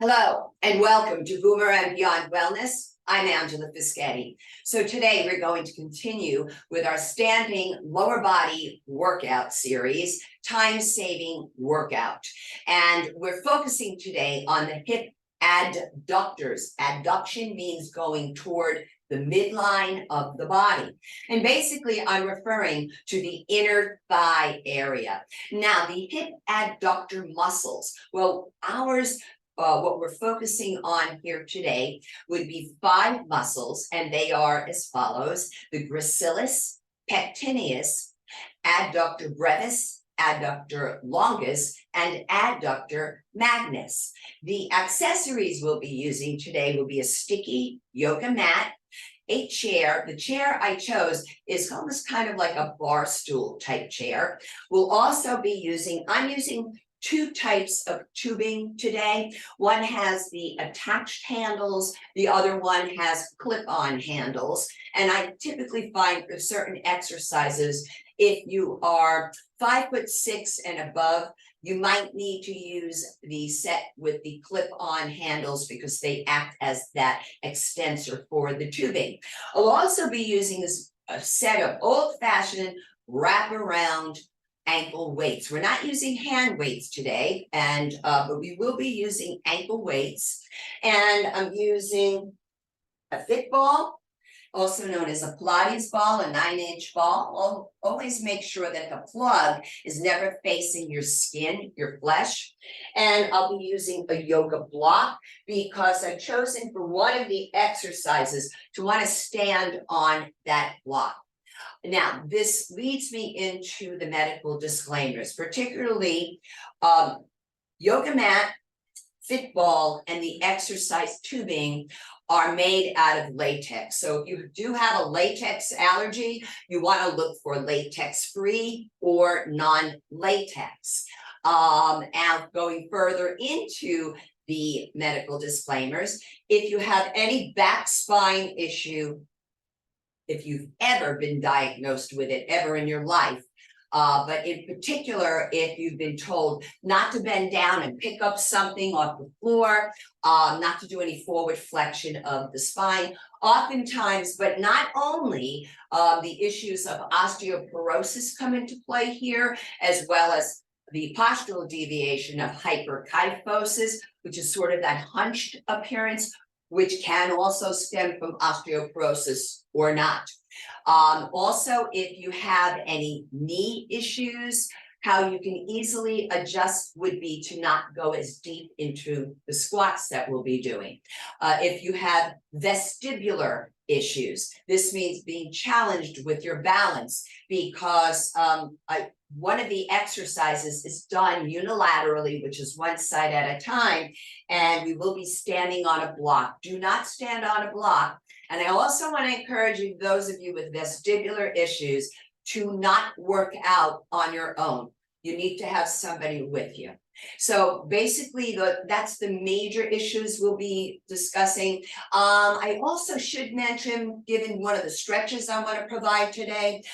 Hello and welcome to Boomer and Beyond Wellness. I'm Angela Fischetti. So today we're going to continue with our standing lower body workout series, time-saving workout. And we're focusing today on the hip adductors. Adduction means going toward the midline of the body. And basically, I'm referring to the inner thigh area. Now, the hip adductor muscles, well, what we're focusing on here today would be 5 muscles, and they are as follows: the gracilis, pectineus, adductor brevis, adductor longus, and adductor magnus. The accessories we'll be using today will be a sticky yoga mat, a chair. The chair I chose is almost kind of like a bar stool type chair. We'll also be I'm using 2 types of tubing today. One has the attached handles, the other one has clip-on handles. And I typically find for certain exercises, if you are 5'6" and above, you might need to use the set with the clip-on handles because they act as that extensor for the tubing. I'll also be using a set of old-fashioned wrap-around ankle weights. We're not using hand weights today, but we will be using ankle weights. And I'm using a Fitball, also known as a Pilates ball, a 9-inch ball. Always make sure that the plug is never facing your skin, your flesh. And I'll be using a yoga block because I've chosen for one of the exercises to want to stand on that block. Now, this leads me into the medical disclaimers, particularly yoga mat, Fitball, and the exercise tubing are made out of latex. So if you do have a latex allergy, you want to look for latex-free or non-latex. And going further into the medical disclaimers, if you have any back spine issue, if you've ever been diagnosed with it ever in your life, but in particular, if you've been told not to bend down and pick up something off the floor, not to do any forward flexion of the spine, oftentimes, but not only, the issues of osteoporosis come into play here, as well as the postural deviation of hyperkyphosis, which is sort of that hunched appearance, which can also stem from osteoporosis or not. Also, if you have any knee issues, how you can easily adjust would be to not go as deep into the squats that we'll be doing. If you have vestibular issues, this means being challenged with your balance because one of the exercises is done unilaterally, which is one side at a time, and we will be standing on a block. Do not stand on a block. And I also want to encourage you, those of you with vestibular issues, to not work out on your own. You need to have somebody with you. So basically, that's the major issues we'll be discussing. I also should mention, given one of the stretches I want to provide today,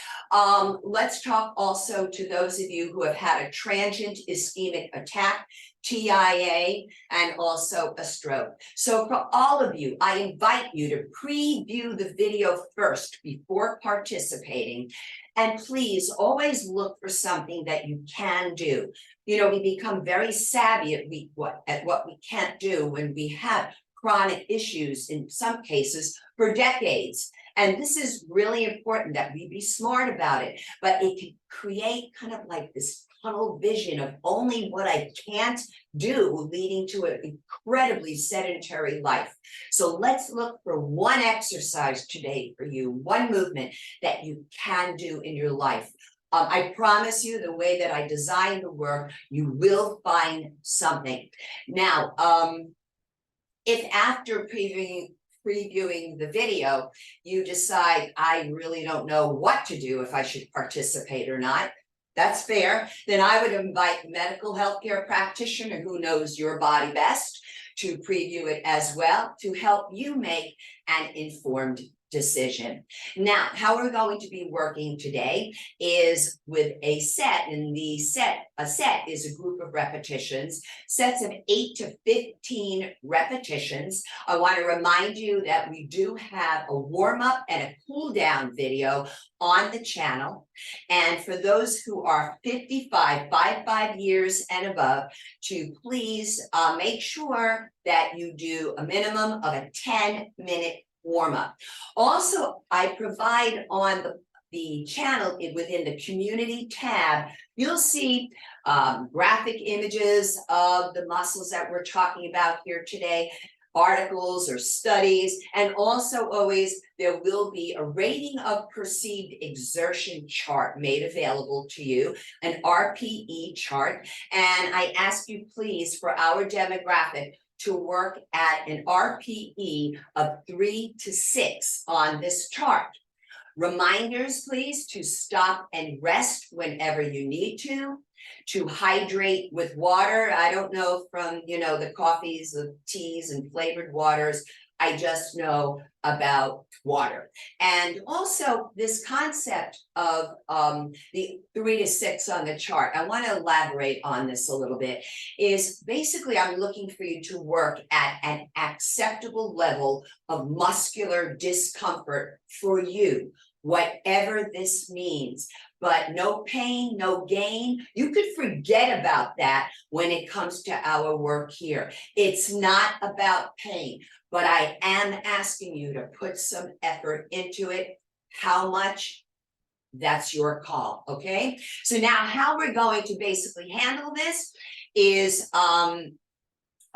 let's talk also to those of you who have had a transient ischemic attack, TIA, and also a stroke. So for all of you, I invite you to preview the video first before participating. And please always look for something that you can do. You know, we become very savvy at what we can't do when we have chronic issues, in some cases, for decades. And this is really important that we be smart about it, but it can create kind of like this tunnel vision of only what I can't do, leading to an incredibly sedentary life. So let's look for one exercise today for you, one movement that you can do in your life. I promise you, the way that I design the work, you will find something. Now, if after previewing the video, you decide, I really don't know what to do, if I should participate or not, that's fair. Then I would invite a medical healthcare practitioner who knows your body best to preview it as well, to help you make an informed decision. Now, how we're going to be working today is with a set, and a set is a group of repetitions, sets of 8 to 15 repetitions. I want to remind you that we do have a warm-up and a cool-down video on the channel. And for those who are 55 years and above, to please make sure that you do a minimum of a 10-minute warm-up. Also, I provide on the channel within the community tab, you'll see graphic images of the muscles that we're talking about here today, articles or studies, and also always there will be a rating of perceived exertion chart made available to you, an RPE chart. And I ask you please, for our demographic, to work at an RPE of 3 to 6 on this chart. Reminders, please, to stop and rest whenever you need to hydrate with water. I don't know from, the coffees, the teas and flavored waters. I just know about water. And also this concept of the 3 to 6 on the chart, I want to elaborate on this a little bit, is basically I'm looking for you to work at an acceptable level of muscular discomfort for you, whatever this means. But no pain, no gain. You could forget about that when it comes to our work here. It's not about pain, but I am asking you to put some effort into it. How much? That's your call, okay? So now how we're going to basically handle this is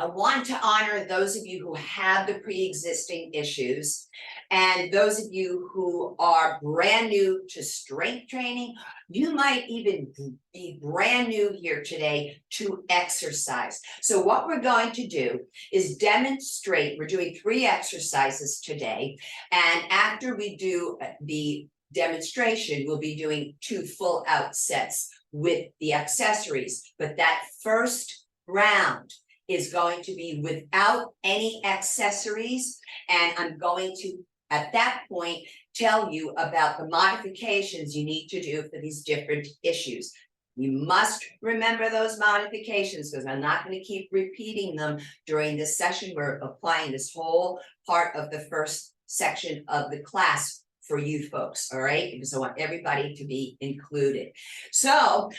I want to honor those of you who have the pre-existing issues, and those of you who are brand new to strength training. You might even be brand new here today to exercise. So what we're going to do is demonstrate. We're doing 3 exercises today, and after we do the demonstration, we'll be doing 2 full out sets with the accessories. But that first round is going to be without any accessories, and I'm going to, at that point, tell you about the modifications you need to do for these different issues. You must remember those modifications, because I'm not going to keep repeating them during this session. We're applying this whole part of the first section of the class for you folks, all right? Because I want everybody to be included. So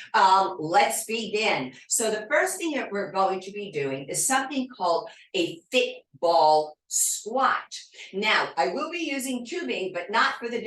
let's begin. So the first thing that we're going to be doing is something called a Fitball squat. Now, I will be using tubing, but not for the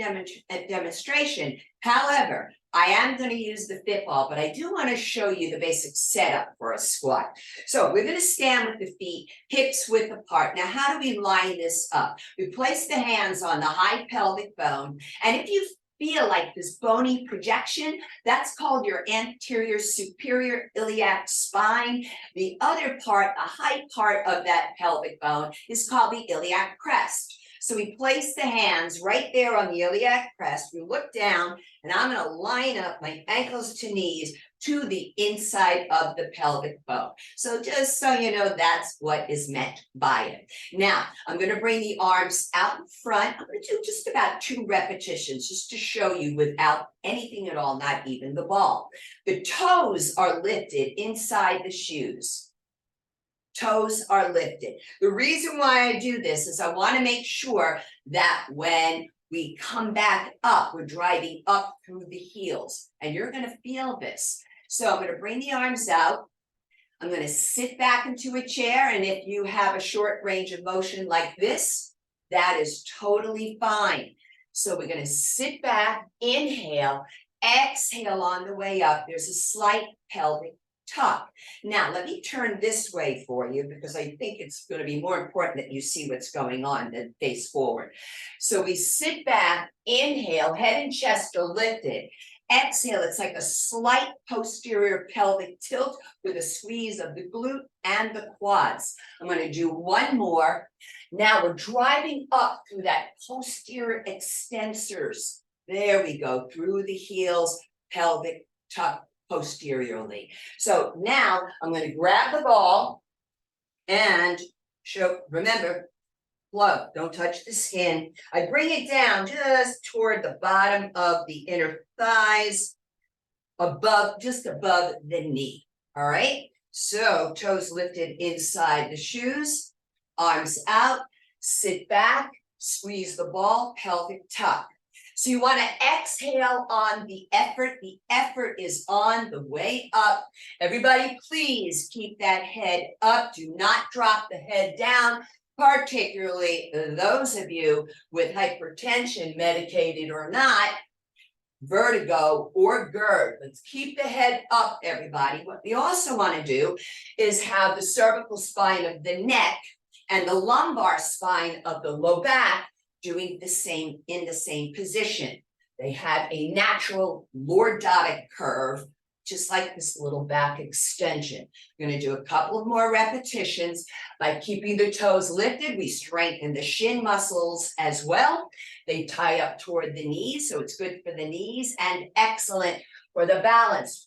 demonstration. However, I am going to use the Fitball, but I do want to show you the basic setup for a squat. So we're going to stand with the feet, hips width apart. Now, how do we line this up? We place the hands on the high pelvic bone, and if you feel like this bony projection, that's called your anterior superior iliac spine. The other part, a high part of that pelvic bone, is called the iliac crest. So we place the hands right there on the iliac crest. We look down, and I'm going to line up my ankles to knees to the inside of the pelvic bone. So just so you know, that's what is meant by it. Now, I'm going to bring the arms out in front. I'm going to do just about 2 repetitions just to show you without anything at all, not even the ball. The toes are lifted inside the shoes. Toes are lifted. The reason why I do this is I want to make sure that when we come back up, we're driving up through the heels, and you're going to feel this. So I'm going to bring the arms out. I'm going to sit back into a chair, and if you have a short range of motion like this, that is totally fine. So we're going to sit back, inhale, exhale on the way up. There's a slight pelvic tuck. Now, let me turn this way for you, because I think it's going to be more important that you see what's going on than face forward. So we sit back, inhale, head and chest are lifted. Exhale, it's like a slight posterior pelvic tilt with a squeeze of the glute and the quads. I'm going to do 1 more. Now we're driving up through that posterior extensors. There we go, through the heels, pelvic tuck posteriorly. So now I'm going to grab the ball and show, remember, flow. Don't touch the skin. I bring it down just toward the bottom of the inner thighs, just above the knee. All right. So toes lifted inside the shoes, arms out, sit back, squeeze the ball, pelvic tuck. So you want to exhale on the effort. The effort is on the way up. Everybody, please keep that head up. Do not drop the head down, particularly those of you with hypertension, medicated or not, vertigo or GERD. Let's keep the head up, everybody. What we also want to do is have the cervical spine of the neck and the lumbar spine of the low back doing the same in the same position. They have a natural lordotic curve, just like this little back extension. We're going to do a couple of more repetitions. By keeping the toes lifted, we strengthen the shin muscles as well. They tie up toward the knees, so it's good for the knees and excellent for the balance.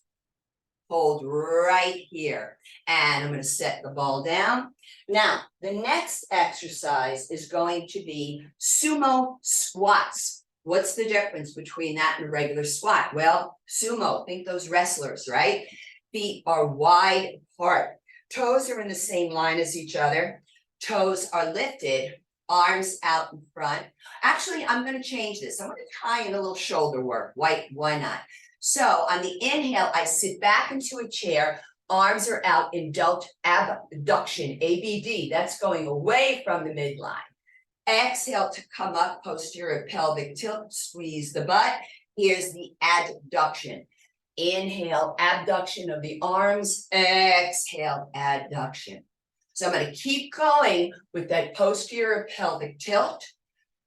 Hold right here. And I'm going to set the ball down. Now, the next exercise is going to be sumo squats. What's the difference between that and a regular squat? Well, sumo, think those wrestlers, right? Feet are wide apart. Toes are in the same line as each other. Toes are lifted, arms out in front. Actually, I'm going to change this. I'm going to tie in a little shoulder work. Why not? So on the inhale, I sit back into a chair. Arms are out in adduction, ABD. That's going away from the midline. Exhale to come up, posterior pelvic tilt, squeeze the butt. Here's the adduction. Inhale, abduction of the arms. Exhale, adduction. So I'm going to keep going with that posterior pelvic tilt.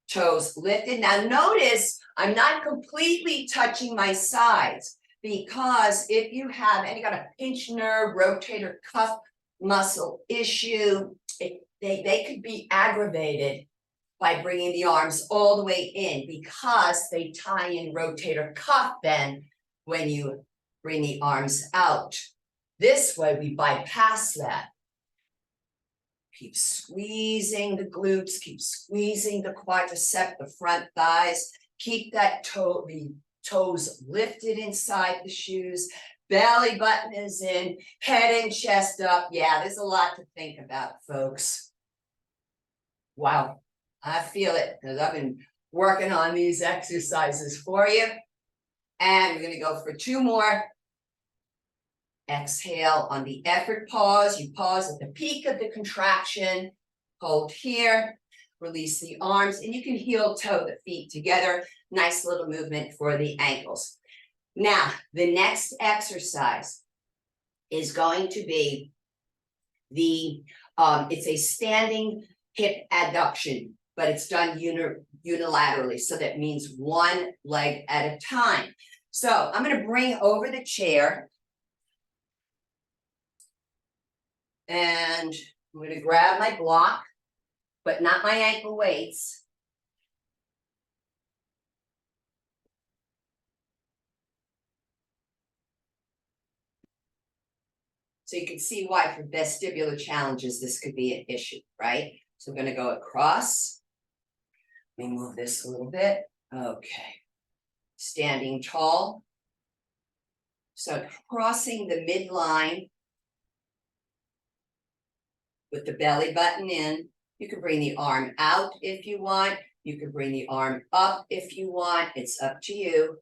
Toes lifted. Now notice I'm not completely touching my sides, because if you have any kind of pinch nerve, rotator cuff muscle issue, they could be aggravated by bringing the arms all the way in, because they tie in rotator cuff then when you bring the arms out. This way we bypass that. Keep squeezing the glutes, keep squeezing the quadricep, the front thighs. Keep that the toes lifted inside the shoes. Belly button is in, head and chest up. Yeah, there's a lot to think about, folks. Wow, I feel it, because I've been working on these exercises for you. And we're going to go for two more. Exhale on the effort pause. You pause at the peak of the contraction. Hold here. Release the arms, and you can heel toe the feet together. Nice little movement for the ankles. Now, the next exercise is going to be it's a standing hip adduction, but it's done unilaterally. So that means one leg at a time. So I'm going to bring over the chair. And I'm going to grab my block, but not my ankle weights. So you can see why for vestibular challenges, this could be an issue, right? So I'm going to go across. Let me move this a little bit. Okay. Standing tall. So crossing the midline with the belly button in. You can bring the arm out if you want. You can bring the arm up if you want. It's up to you.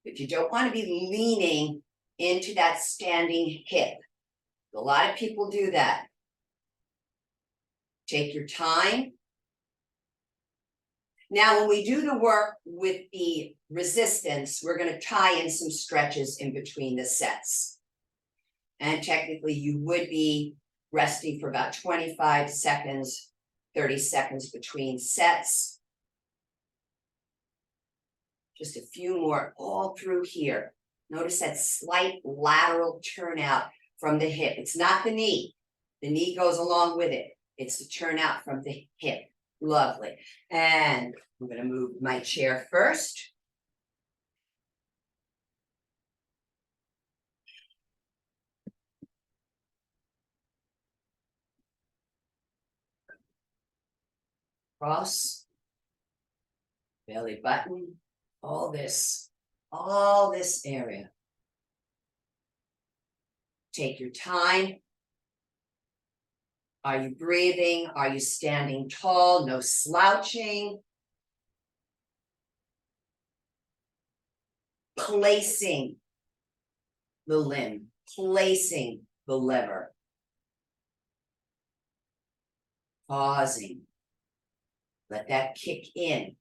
But you don't want to be leaning into that standing hip. A lot of people do that. Take your time. Now, when we do the work with the resistance, we're going to tie in some stretches in between the sets. And technically, you would be resting for about 25 seconds, 30 seconds between sets. Just a few more all through here. Notice that slight lateral turnout from the hip. It's not the knee. The knee goes along with it. It's the turnout from the hip. Lovely. And I'm going to move my chair first. cross, belly button, all this area. Take your time. Are you breathing? Are you standing tall? No slouching. Placing the limb, placing the lever. Pausing. Let that kick in.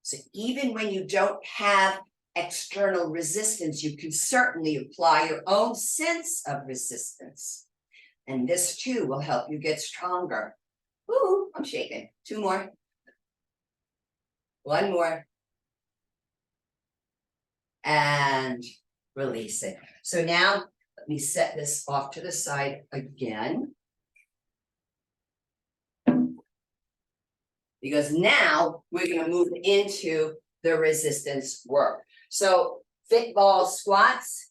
So even when you don't have external resistance, you can certainly apply your own sense of resistance. And this too will help you get stronger. Ooh, I'm shaking. 2 more. 1 more. And release it. So now let me set this off to the side again. Because now we're going to move into the resistance work. So Fitball squats.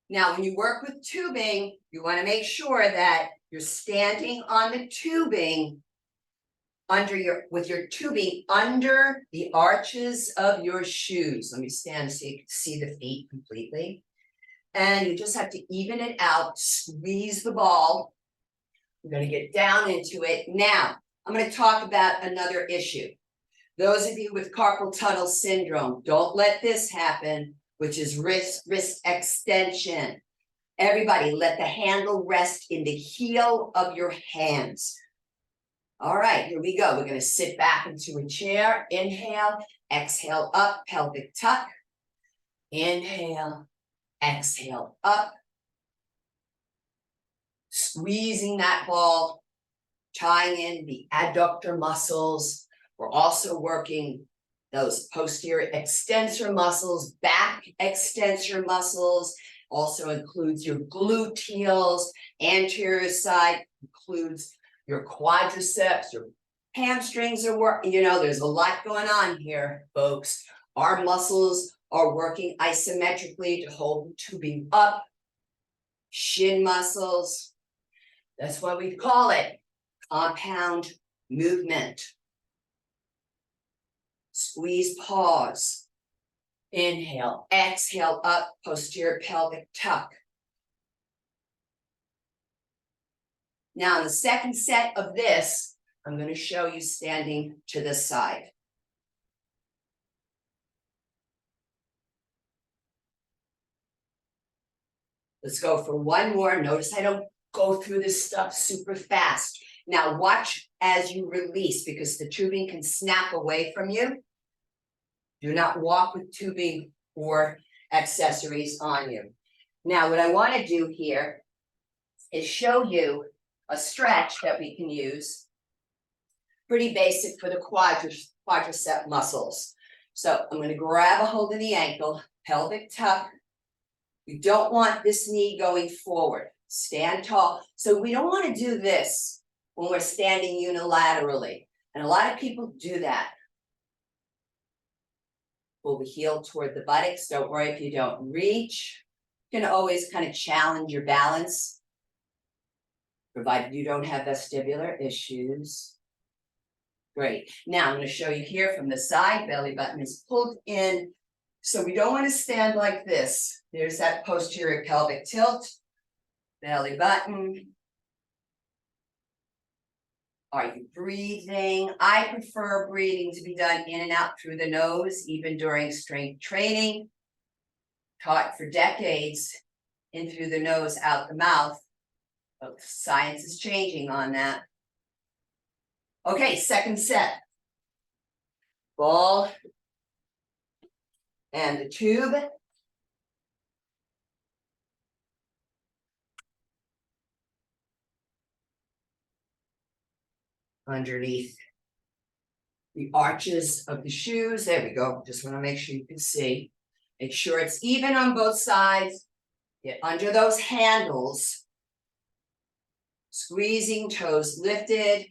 Now, when you work with tubing, you want to make sure that you're standing on the tubing with your tubing under the arches of your shoes. Let me stand so you can see the feet completely. And you just have to even it out, squeeze the ball. We're going to get down into it. Now, I'm going to talk about another issue. Those of you with carpal tunnel syndrome, don't let this happen, which is wrist extension. Everybody, let the handle rest in the heel of your hands. All right, here we go. We're going to sit back into a chair. Inhale, exhale up, pelvic tuck. Inhale, exhale up. Squeezing that ball, tying in the adductor muscles. We're also working those posterior extensor muscles, back extensor muscles, also includes your gluteals, anterior side includes your quadriceps, your hamstrings are working, there's a lot going on here, folks. Our muscles are working isometrically to hold the tubing up. Shin muscles, that's why we call it compound movement. Squeeze, pause. Inhale, exhale up, posterior pelvic tuck. Now, in the second set of this, I'm going to show you standing to the side. Let's go for 1 more. Notice I don't go through this stuff super fast. Now, watch as you release because the tubing can snap away from you. Do not walk with tubing or accessories on you. Now, what I want to do here is show you a stretch that we can use. Pretty basic for the quadricep muscles. So I'm going to grab a hold of the ankle, pelvic tuck. We don't want this knee going forward. Stand tall. So we don't want to do this when we're standing unilaterally. And a lot of people do that. Pull the heel toward the buttocks. Don't worry if you don't reach. You can always kind of challenge your balance, provided you don't have vestibular issues. Great. Now I'm going to show you here from the side. Belly button is pulled in. So we don't want to stand like this. There's that posterior pelvic tilt. Belly button. Are you breathing? I prefer breathing to be done in and out through the nose, even during strength training. Taught for decades, in through the nose, out the mouth. But science is changing on that. Okay, second set. Ball and the tube. Underneath the arches of the shoes. There we go. Just want to make sure you can see. Make sure it's even on both sides. Get under those handles. Squeezing, toes lifted.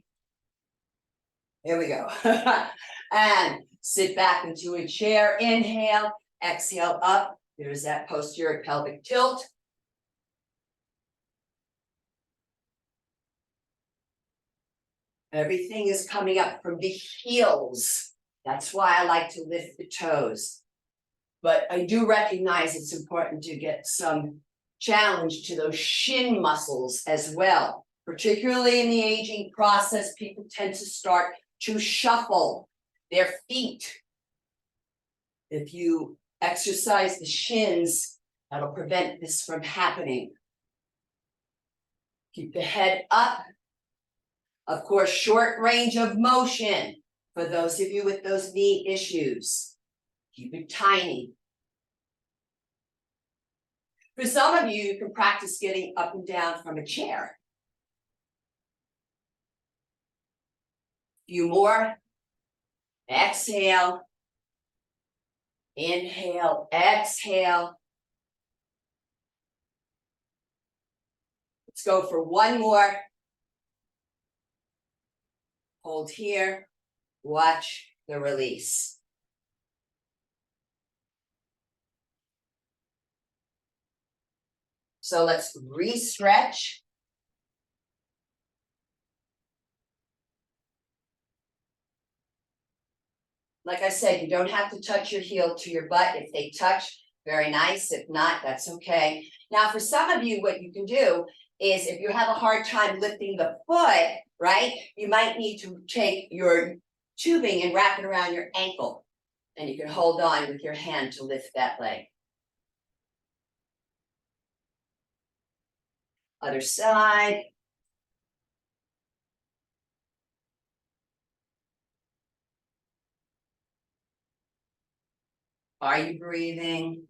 Here we go. And sit back into a chair. Inhale, exhale up. There's that posterior pelvic tilt. Everything is coming up from the heels. That's why I like to lift the toes. But I do recognize it's important to get some challenge to those shin muscles as well. Particularly in the aging process, people tend to start to shuffle their feet. If you exercise the shins, that'll prevent this from happening. Keep the head up. Of course, short range of motion for those of you with those knee issues. Keep it tiny. For some of you, you can practice getting up and down from a chair. Few more. Exhale. Inhale, exhale. Let's go for one more. Hold here. Watch the release. So let's re-stretch. Like I said, you don't have to touch your heel to your butt. If they touch, very nice. If not, that's okay. Now, for some of you, what you can do is if you have a hard time lifting the foot, right, you might need to take your tubing and wrap it around your ankle. And you can hold on with your hand to lift that leg. Other side. Are you breathing?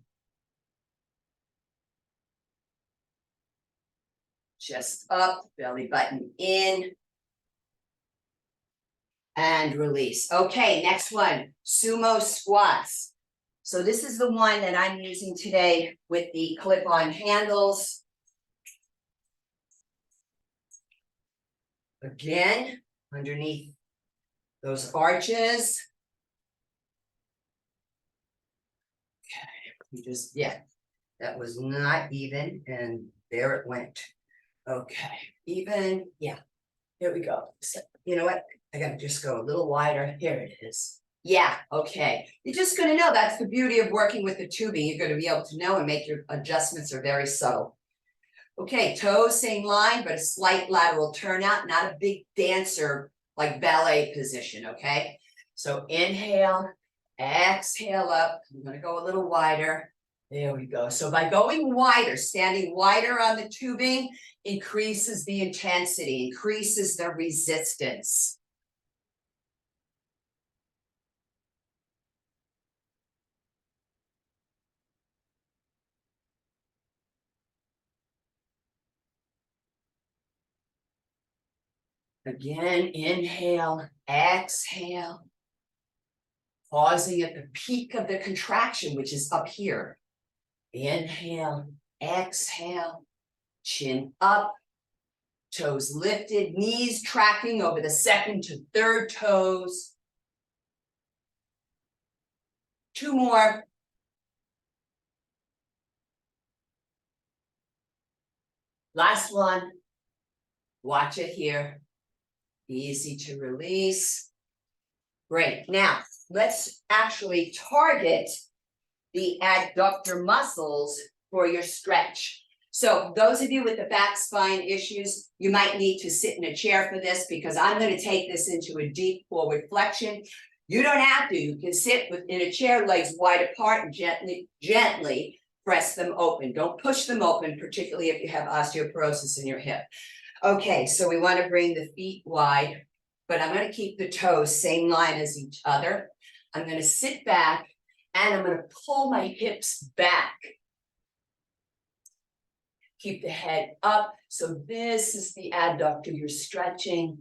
Chest up, belly button in. And release. Okay, next one, Sumo Squats. So this is the one that I'm using today with the clip-on handles. Again, underneath those arches. You just, yeah, that was not even, and there it went. Okay, even, yeah, here we go. So, you know what? I gotta just go a little wider. Here it is. Yeah, okay. You're just gonna know that's the beauty of working with the tubing. You're gonna be able to know and make your adjustments are very subtle. Okay, toes, same line, but a slight lateral turnout, not a big dancer like ballet position, okay? So inhale. Exhale up. I'm going to go a little wider. There we go. So by going wider, standing wider on the tubing, increases the intensity, increases the resistance. Again, inhale, exhale. Pausing at the peak of the contraction, which is up here. Inhale, exhale, chin up, toes lifted, knees tracking over the second to third toes. Two more. Last one. Watch it here. Easy to release. Great. Now, let's actually target the adductor muscles for your stretch. So those of you with the back spine issues, you might need to sit in a chair for this because I'm going to take this into a deep forward flexion. You don't have to. You can sit in a chair, legs wide apart, and gently press them open. Don't push them open, particularly if you have osteoporosis in your hip. Okay, so we want to bring the feet wide, but I'm going to keep the toes same line as each other. I'm going to sit back and I'm going to pull my hips back. Keep the head up. So this is the adductor you're stretching.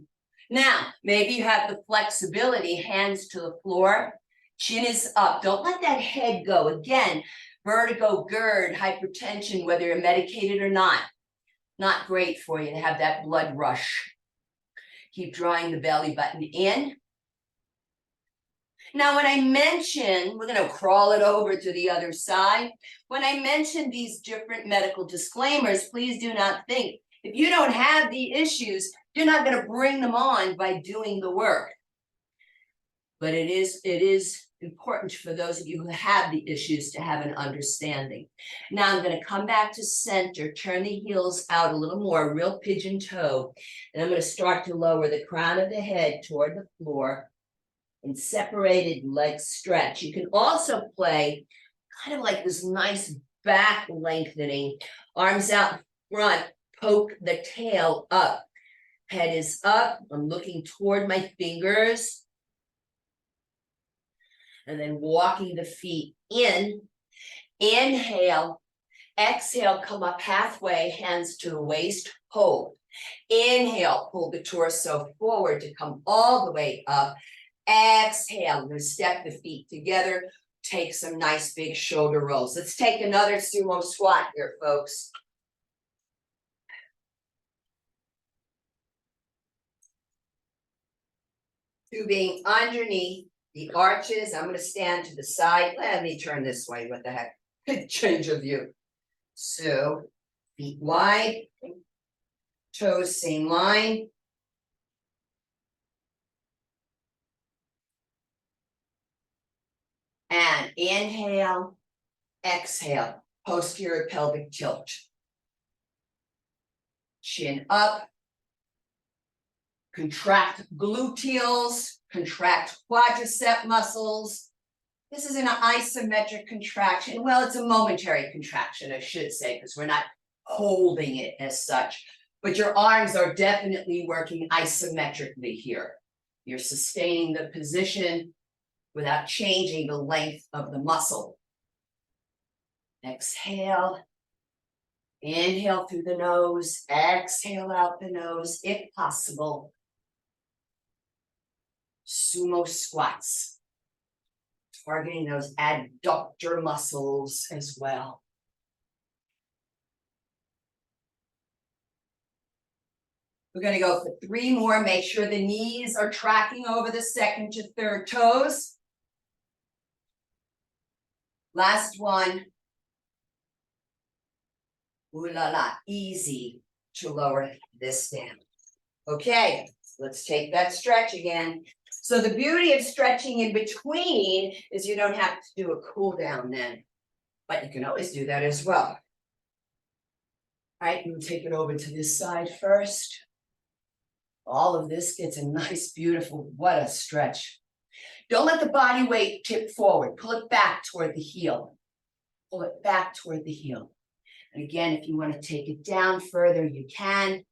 Now, maybe you have the flexibility, hands to the floor, chin is up. Don't let that head go. Again, vertigo, GERD, hypertension, whether you're medicated or not great for you to have that blood rush. Keep drawing the belly button in. Now, when I mention, we're going to crawl it over to the other side. When I mention these different medical disclaimers, please do not think If you don't have the issues, you're not going to bring them on by doing the work. But it is important for those of you who have the issues to have an understanding. Now I'm going to come back to center, turn the heels out a little more, real pigeon toe. And I'm going to start to lower the crown of the head toward the floor and separated leg stretch. You can also play kind of like this nice back lengthening, arms out front, poke the tail up. Head is up, I'm looking toward my fingers. And then walking the feet in, inhale, exhale, come up halfway, hands to the waist, hold. Inhale, pull the torso forward to come all the way up. Exhale, I'm going to step the feet together, take some nice big shoulder rolls. Let's take another sumo squat here, folks. To being underneath the arches, I'm going to stand to the side. Let me turn this way. What the heck? Change of view. So, feet wide, toes same line. And inhale, exhale, posterior pelvic tilt. Chin up. Contract gluteals, contract quadricep muscles. This is an isometric contraction. Well, it's a momentary contraction, I should say, because we're not holding it as such. But your arms are definitely working isometrically here. You're sustaining the position without changing the length of the muscle. Exhale. Inhale through the nose. Exhale out the nose, if possible. Sumo squats, targeting those adductor muscles as well. We're going to go for 3 more. Make sure the knees are tracking over the second to third toes. Last one. Ooh la la, easy to lower this down. Okay, let's take that stretch again. So the beauty of stretching in between is you don't have to do a cool down then, but you can always do that as well. All right, we'll take it over to this side first. All of this gets a nice, beautiful, what a stretch. Don't let the body weight tip forward. Pull it back toward the heel. Pull it back toward the heel. And again, if you want to take it down further, you can.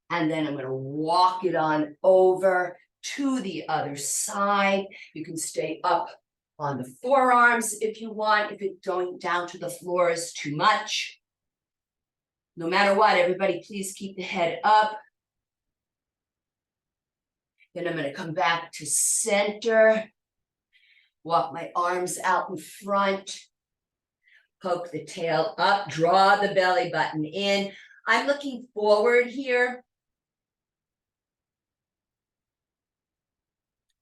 And then I'm going to walk it on over to the other side. You can stay up on the forearms if you want, if it's going down to the floor is too much. No matter what, everybody, please keep the head up. Then I'm going to come back to center. Walk my arms out in front. Poke the tail up, draw the belly button in. I'm looking forward here.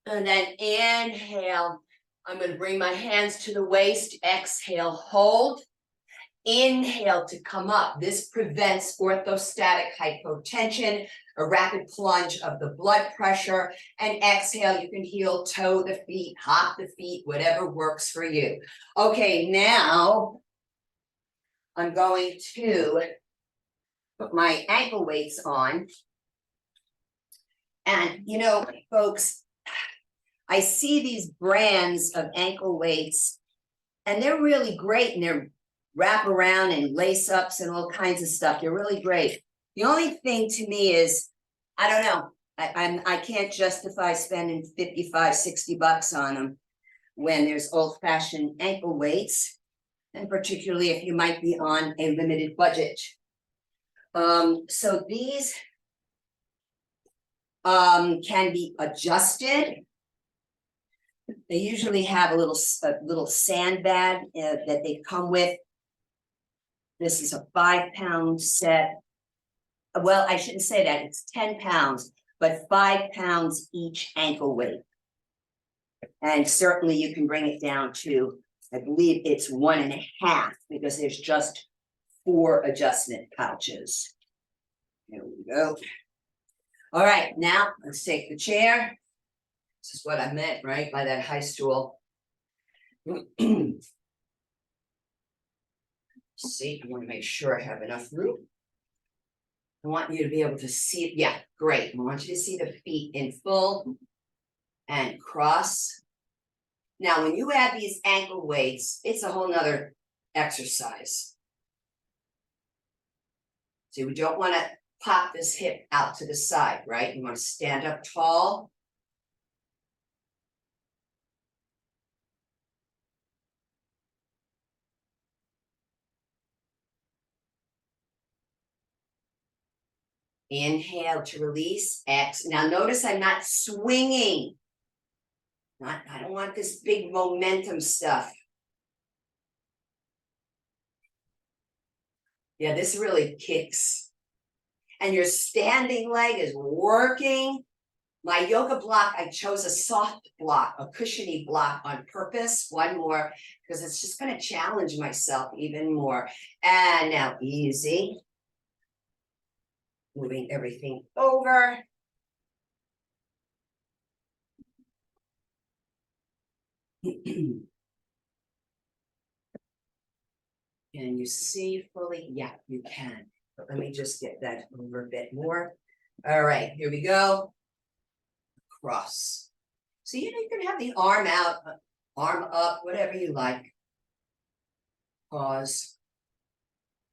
And then inhale, I'm going to bring my hands to the waist. Exhale, hold. Inhale to come up. This prevents orthostatic hypotension, a rapid plunge of the blood pressure. And exhale, you can heel toe the feet, hop the feet, whatever works for you. Okay, now I'm going to put my ankle weights on. And, you know, folks, I see these brands of ankle weights, and they're really great, and they're wrap around and lace ups and all kinds of stuff. They're really great. The only thing to me is, I don't know, I can't justify spending 55, 60 bucks on them when there's old-fashioned ankle weights, and particularly if you might be on a limited budget. So these can be adjusted. They usually have a little sandbag that they come with. This is a 5-pound set. Well, I shouldn't say that, it's 10 pounds, but 5 pounds each ankle weight. And certainly you can bring it down to, I believe it's 1.5, because there's just 4 adjustment pouches. There we go. All right, now let's take the chair. This is what I meant, right, by that high stool. See, I want to make sure I have enough room. I want you to be able to see it. Yeah, great. I want you to see the feet in full and cross. Now, when you add these ankle weights, it's a whole nother exercise. So we don't want to pop this hip out to the side, right? You want to stand up tall. Inhale to release. Now notice I'm not swinging. I don't want this big momentum stuff. Yeah, this really kicks. And your standing leg is working. My yoga block, I chose a soft block, a cushiony block on purpose. One more, because it's just going to challenge myself even more. And now easy. Moving everything over. Can you see fully? Yeah, you can. But let me just get that over a bit more. All right, here we go. Cross. So you can have the arm out, arm up, whatever you like. Pause.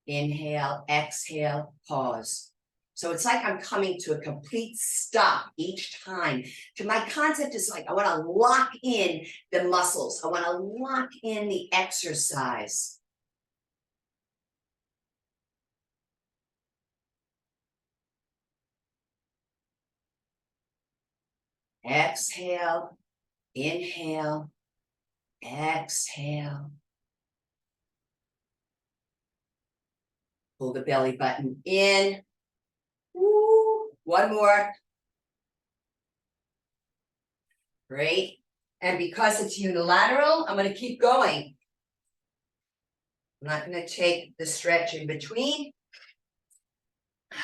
Inhale, exhale, pause. So it's like I'm coming to a complete stop each time. So my concept is like, I want to lock in the muscles. I want to lock in the exercise. Exhale, inhale, exhale. Pull the belly button in. Woo. One more. Great. And because it's unilateral, I'm going to keep going. I'm not going to take the stretch in between. Okay.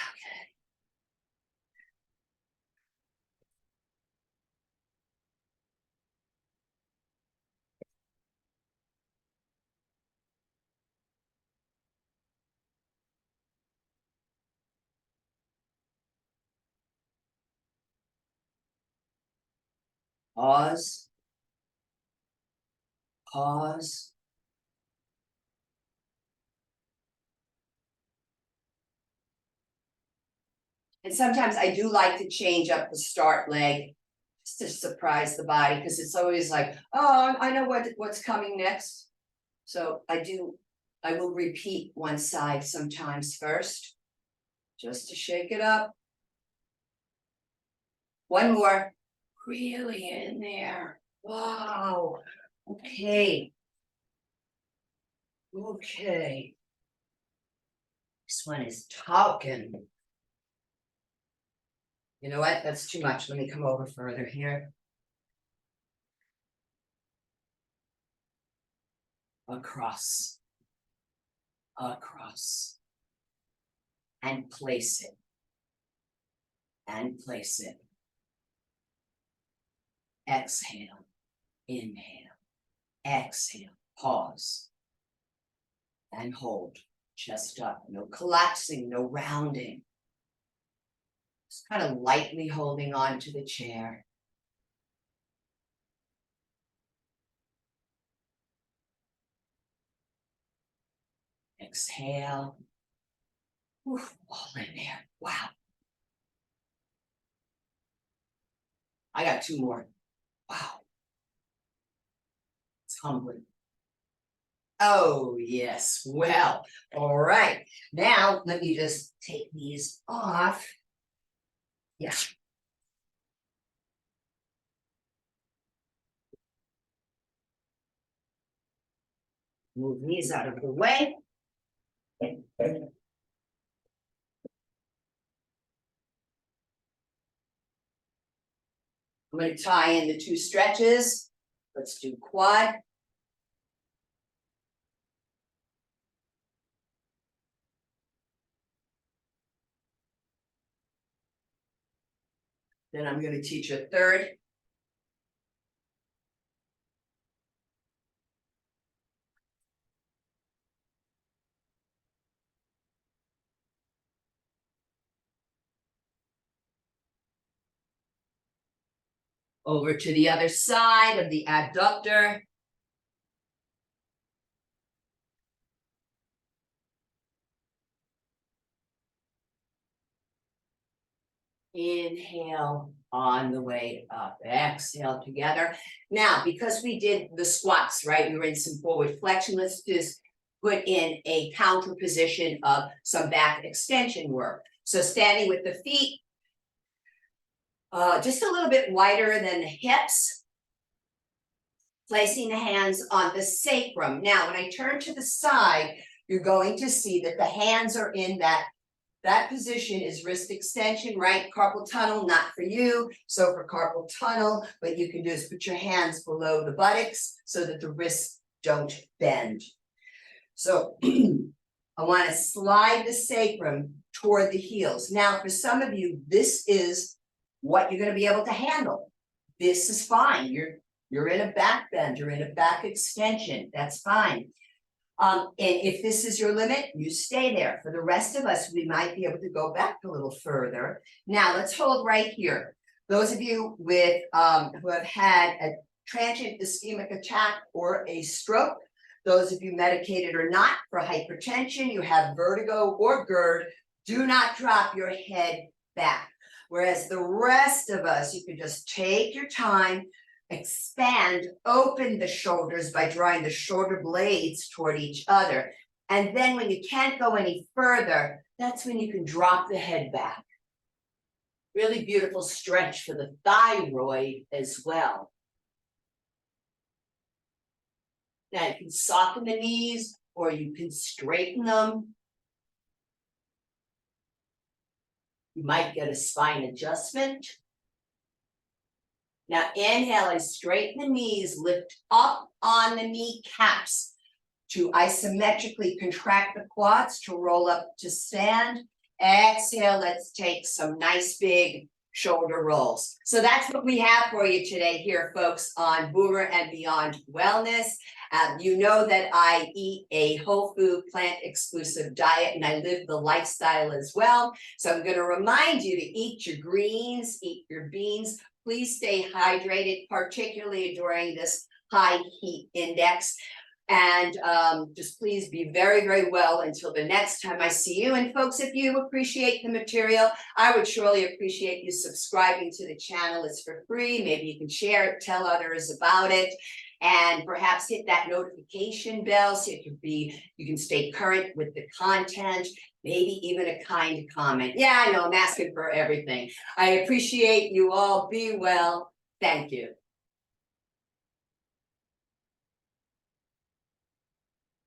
Pause. Pause. And sometimes I do like to change up the start leg just to surprise the body, because it's always like, oh, I know what's coming next. So I will repeat one side sometimes first, just to shake it up. One more. Really in there. Wow. Okay. Okay. This one is talking. You know what? That's too much. Let me come over further here. Across. Across. And place it. And place it. Exhale. Inhale. Exhale. Pause. And hold. Chest up. No collapsing. No rounding. Just kind of lightly holding on to the chair. Exhale. Oof, all in there. Wow. I got 2 more. Wow. It's humbling. Oh, yes. Well, all right. Now, let me just take these off. Yeah. Move these out of the way. I'm going to tie in the 2 stretches. Let's do quad. Then I'm going to teach a third. Over to the other side of the adductor. Inhale on the way up, exhale together. Now, because we did the squats, right? We were in some forward flexion. Let's just put in a counter position of some back extension work. So standing with the feet just a little bit wider than the hips. Placing the hands on the sacrum. Now, when I turn to the side, you're going to see that the hands are in that position is wrist extension, right? Carpal tunnel, not for you. So for carpal tunnel, what you can do is put your hands below the buttocks so that the wrists don't bend. So I want to slide the sacrum toward the heels. Now, for some of you, this is what you're going to be able to handle. This is fine. You're in a back bend, you're in a back extension, that's fine. And if this is your limit, you stay there. For the rest of us, we might be able to go back a little further. Now, let's hold right here. Those of you with who have had a transient ischemic attack or a stroke, those of you medicated or not for hypertension, you have vertigo or GERD, do not drop your head back. Whereas the rest of us, you can just take your time, expand, open the shoulders by drawing the shoulder blades toward each other. And then when you can't go any further, that's when you can drop the head back. Really beautiful stretch for the thyroid as well. Now you can soften the knees or you can straighten them. You might get a spine adjustment. Now inhale, I straighten the knees, lift up on the kneecaps to isometrically contract the quads to roll up to stand. Exhale, let's take some nice big shoulder rolls. So that's what we have for you today here, folks, on Boomer and Beyond Wellness. You know that I eat a whole food, plant exclusive diet, and I live the lifestyle as well. So I'm going to remind you to eat your greens, eat your beans. Please stay hydrated, particularly during this high heat index. And just please be very, very well until the next time I see you. And folks, if you appreciate the material, I would surely appreciate you subscribing to the channel. It's for free. Maybe you can share it, tell others about it, and perhaps hit that notification bell so you can stay current with the content, maybe even a kind comment. Yeah, I know I'm asking for everything. I appreciate you all. Be well. Thank you.